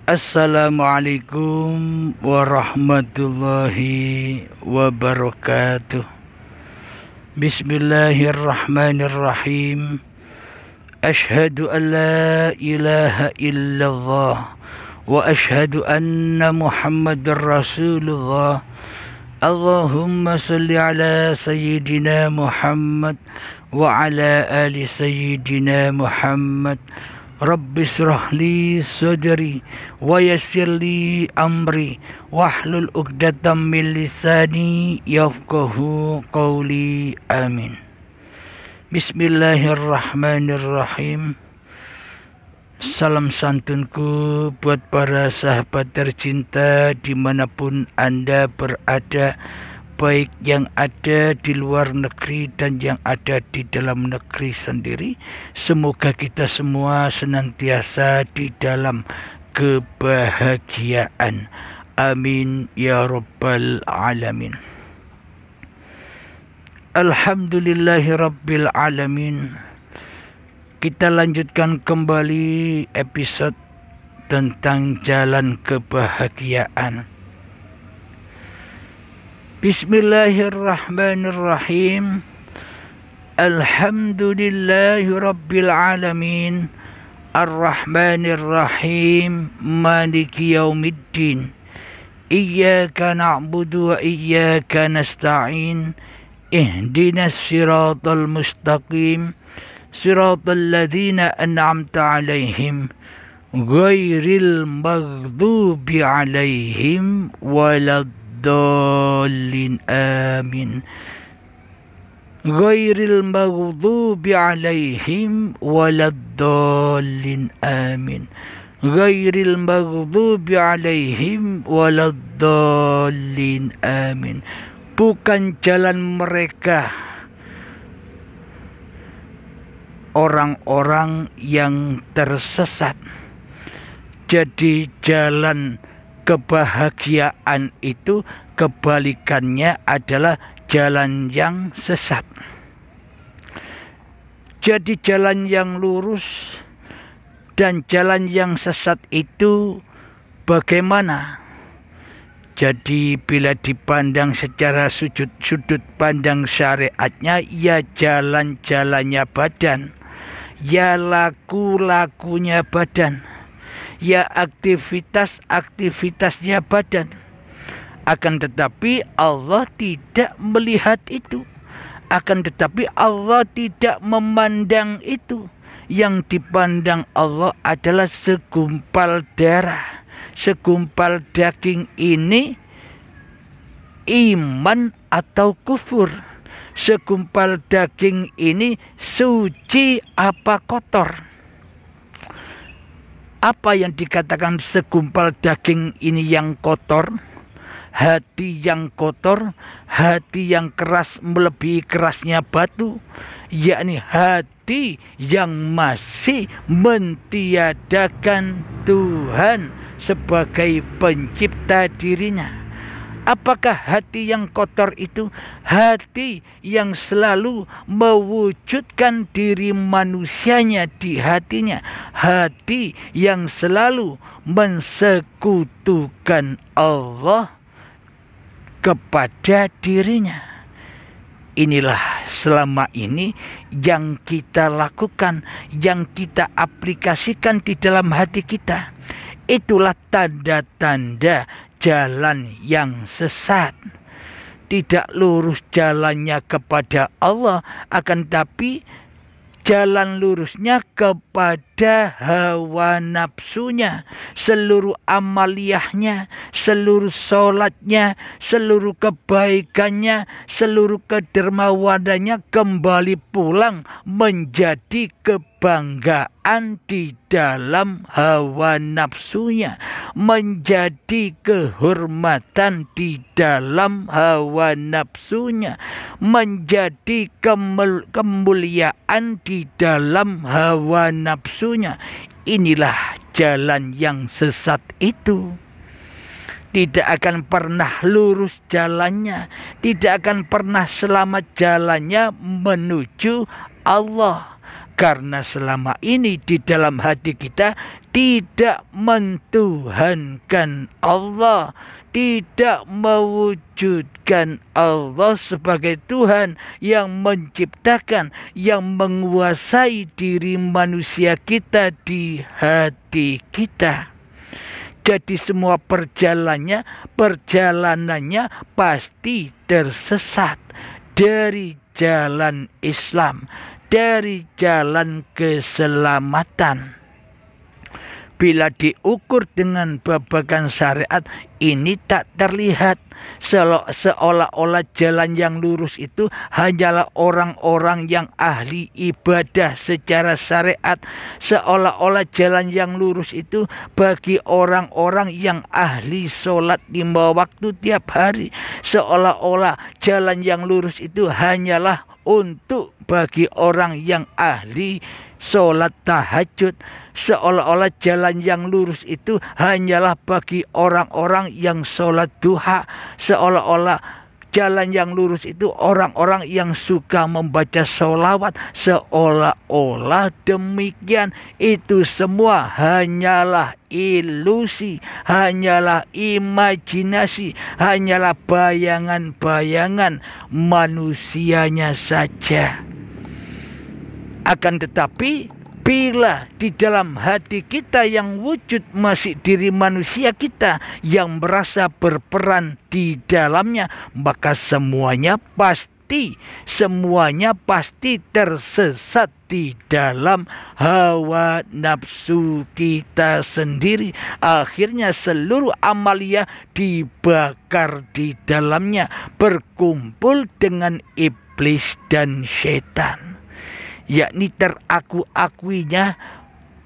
Assalamualaikum warahmatullahi wabarakatuh. Bismillahirrahmanirrahim. Ashhadu an la ilaha illallah wa ashhadu anna Muhammadar Rasulullah. Allahumma salli ala sayyidina Muhammad wa ala ali sayyidina Muhammad. Rabbi shrah li sadri wa yassir li amri wahlul 'uqdatam min lisani yafqahu qawli. Amin. Bismillahirrahmanirrahim. Salam santunku buat para sahabat tercinta dimanapun Anda berada, baik yang ada di luar negeri dan yang ada di dalam negeri sendiri. Semoga kita semua senantiasa di dalam kebahagiaan. Amin ya rabbal alamin. Alhamdulillahi rabbil alamin. Kita lanjutkan kembali episode tentang jalan kebahagiaan. Bismillahirrahmanirrahim. Alhamdulillahi rabbil alamin. Ar-Rahmanirrahim. Maliki yaumiddin. Iyyaka na'budu wa iyyaka nasta'in. Ihdinas siratal mustaqim. Siratal ladzina an'amta 'alaihim ghairil maghdubi 'alaihim waladdallin. Amin. Ghairil maghdubi 'alaihim waladdallin. Amin. Ghairil maghdubi 'alaihim waladdallin. Amin. Bukan jalan mereka orang-orang yang tersesat. Jadi jalan kebahagiaan itu kebalikannya adalah jalan yang sesat. Jadi jalan yang lurus dan jalan yang sesat itu bagaimana? Jadi bila dipandang secara sudut pandang syariatnya, ya jalan-jalannya badan, ya laku-lakunya badan, ya aktivitasnya badan. Akan tetapi Allah tidak melihat itu. Akan tetapi Allah tidak memandang itu. Yang dipandang Allah adalah segumpal darah, segumpal daging ini iman atau kufur. Segumpal daging ini suci apa kotor? Apa yang dikatakan segumpal daging ini yang kotor? Hati yang kotor, hati yang keras melebihi kerasnya batu, yakni hati yang masih mentiadakan Tuhan sebagai pencipta dirinya. Apakah hati yang kotor itu? Hati yang selalu mewujudkan diri manusianya di hatinya. Hati yang selalu mensekutukan Allah kepada dirinya. Inilah selama ini yang kita lakukan, yang kita aplikasikan di dalam hati kita. Itulah tanda-tanda jalan yang sesat. Tidak lurus jalannya kepada Allah, akan tapi jalan lurusnya kepada hawa nafsunya. Seluruh amaliyahnya, seluruh sholatnya, seluruh kebaikannya, seluruh kedermawanannya kembali pulang menjadi kebanggaan di dalam hawa nafsunya, menjadi kehormatan di dalam hawa nafsunya, menjadi kemuliaan di dalam hawa nafsunya. Inilah jalan yang sesat itu. Tidak akan pernah lurus jalannya, tidak akan pernah selamat jalannya menuju Allah. Karena selama ini di dalam hati kita tidak mentuhankan Allah, tidak mewujudkan Allah sebagai Tuhan yang menciptakan, yang menguasai diri manusia kita di hati kita. Jadi semua perjalanannya pasti tersesat dari jalan Islam, dari jalan keselamatan. Bila diukur dengan babagan syariat, ini tak terlihat. Seolah-olah jalan yang lurus itu hanyalah orang-orang yang ahli ibadah secara syariat. Seolah-olah jalan yang lurus itu bagi orang-orang yang ahli sholat 5 waktu tiap hari. Seolah-olah jalan yang lurus itu hanyalah untuk bagi orang yang ahli sholat tahajud. Seolah-olah jalan yang lurus itu hanyalah bagi orang-orang yang sholat duha. Seolah-olah jalan yang lurus itu orang-orang yang suka membaca sholawat. Seolah-olah demikian. Itu semua hanyalah ilusi, hanyalah imajinasi, hanyalah bayangan-bayangan manusianya saja. Akan tetapi bila di dalam hati kita yang wujud masih diri manusia kita yang merasa berperan di dalamnya, maka semuanya pasti tersesat di dalam hawa nafsu kita sendiri. Akhirnya seluruh amalia dibakar di dalamnya, berkumpul dengan iblis dan setan. Yakni teraku-akuinya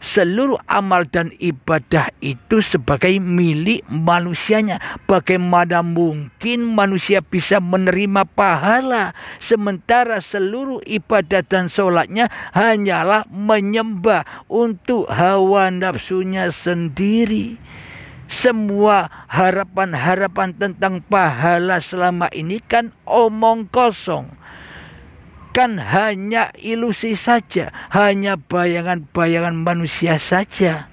seluruh amal dan ibadah itu sebagai milik manusianya. Bagaimana mungkin manusia bisa menerima pahala sementara seluruh ibadah dan sholatnya hanyalah menyembah untuk hawa nafsunya sendiri. Semua harapan-harapan tentang pahala selama ini kan omong kosong. Kan hanya ilusi saja, hanya bayangan-bayangan manusia saja.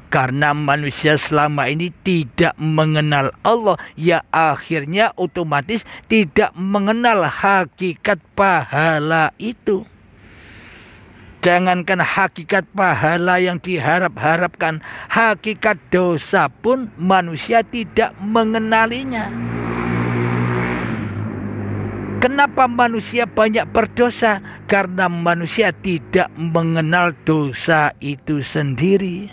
Karena manusia selama ini tidak mengenal Allah, ya akhirnya otomatis tidak mengenal hakikat pahala itu. Jangankan hakikat pahala yang diharap-harapkan, hakikat dosa pun manusia tidak mengenalinya. Kenapa manusia banyak berdosa? Karena manusia tidak mengenal dosa itu sendiri.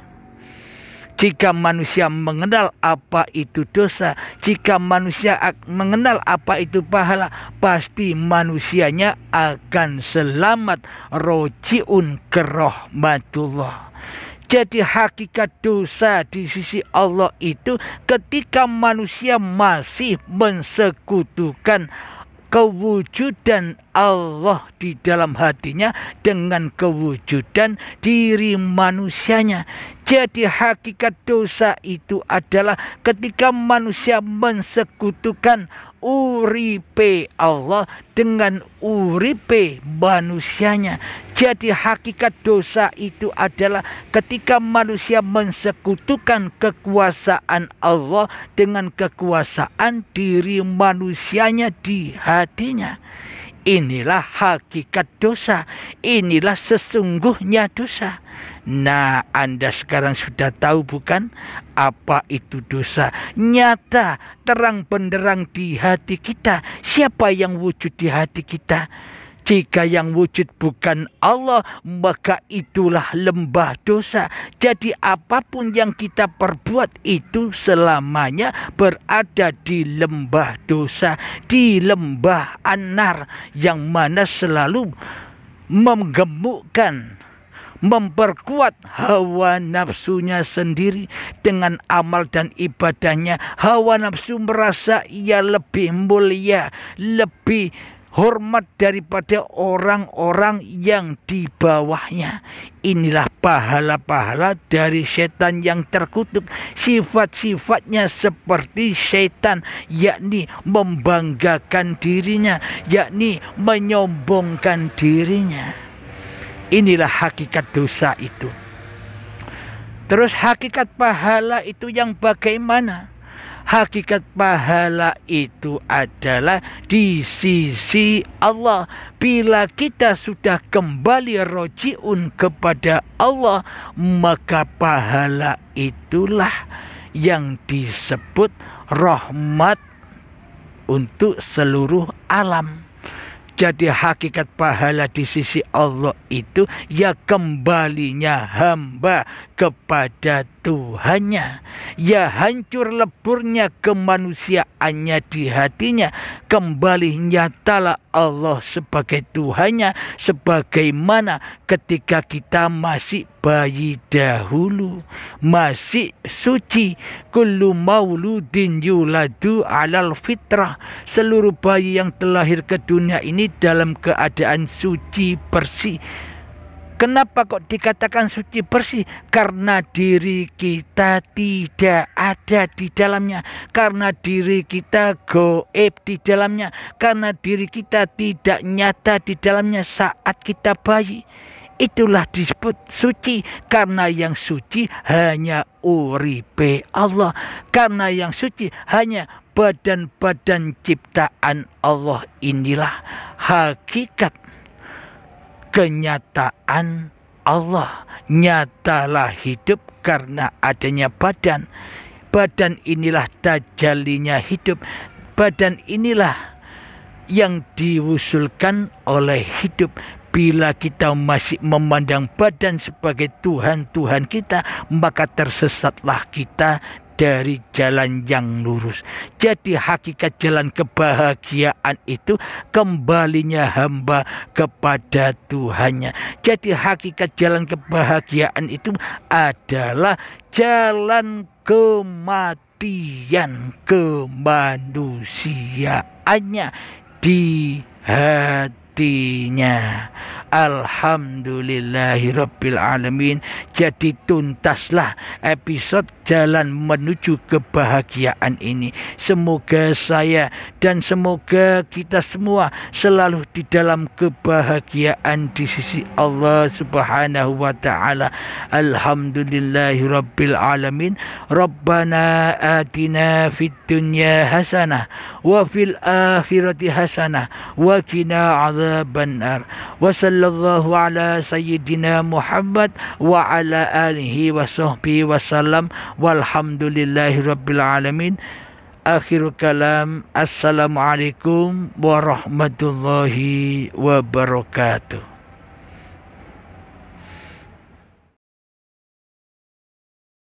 Jika manusia mengenal apa itu dosa, jika manusia mengenal apa itu pahala, pasti manusianya akan selamat, roji'un ke rahmatullah. Jadi hakikat dosa di sisi Allah itu ketika manusia masih mensekutukan kewujudan Allah di dalam hatinya dengan kewujudan diri manusianya. Jadi hakikat dosa itu adalah ketika manusia mensekutukan uripe Allah dengan uripe manusianya. Jadi hakikat dosa itu adalah ketika manusia mensekutukan kekuasaan Allah dengan kekuasaan diri manusianya di hatinya. Inilah hakikat dosa. Inilah sesungguhnya dosa. Nah, Anda sekarang sudah tahu bukan apa itu dosa? Nyata, terang benderang di hati kita. Siapa yang wujud di hati kita? Jika yang wujud bukan Allah, maka itulah lembah dosa. Jadi apapun yang kita perbuat itu selamanya berada di lembah dosa, di lembah anar, yang mana selalu menggemukkan, memperkuat hawa nafsunya sendiri dengan amal dan ibadahnya. Hawa nafsu merasa ia lebih mulia, lebih hormat daripada orang-orang yang di bawahnya. Inilah pahala-pahala dari setan yang terkutuk. Sifat-sifatnya seperti setan, yakni membanggakan dirinya, yakni menyombongkan dirinya. Inilah hakikat dosa itu. Terus hakikat pahala itu yang bagaimana? Hakikat pahala itu adalah di sisi Allah. Bila kita sudah kembali rojiun kepada Allah, maka pahala itulah yang disebut rahmat untuk seluruh alam. Jadi hakikat pahala di sisi Allah itu ya kembalinya hamba kepada Tuhannya, ya hancur leburnya kemanusiaannya di hatinya, kembali nyatalah Allah sebagai Tuhannya, sebagaimana ketika kita masih bayi dahulu, masih suci. Kullu mauludin yuladu alal fitrah. Seluruh bayi yang terlahir ke dunia ini dalam keadaan suci bersih. Kenapa kok dikatakan suci bersih? Karena diri kita tidak ada di dalamnya, karena diri kita goib di dalamnya, karena diri kita tidak nyata di dalamnya saat kita bayi. Itulah disebut suci, karena yang suci hanya uripe Allah, karena yang suci hanya badan-badan ciptaan Allah. Inilah hakikat kenyataan Allah. Nyatalah hidup karena adanya badan. Badan inilah tajallinya hidup. Badan inilah yang diwusulkan oleh hidup. Bila kita masih memandang badan sebagai Tuhan kita, maka tersesatlah kita dari jalan yang lurus. Jadi hakikat jalan kebahagiaan itu kembalinya hamba kepada Tuhannya. Jadi hakikat jalan kebahagiaan itu adalah jalan kematian kemanusiaannya di hatinya. Alhamdulillahirabbil alamin. Jadi tuntaslah episode jalan menuju kebahagiaan ini. Semoga saya dan semoga kita semua selalu di dalam kebahagiaan di sisi Allah Subhanahu wa taala. Alhamdulillahirabbil alamin. Rabbana atina fid dunya hasanah wa fil akhirati hasanah wa qina adzabannar. Wa sallallahu ala sayyidina Muhammad wa ala alihi wa sahbihi wasallam walhamdulillahi rabbil alamin. Akhirul kalam. Assalamualaikum warahmatullahi wabarakatuh.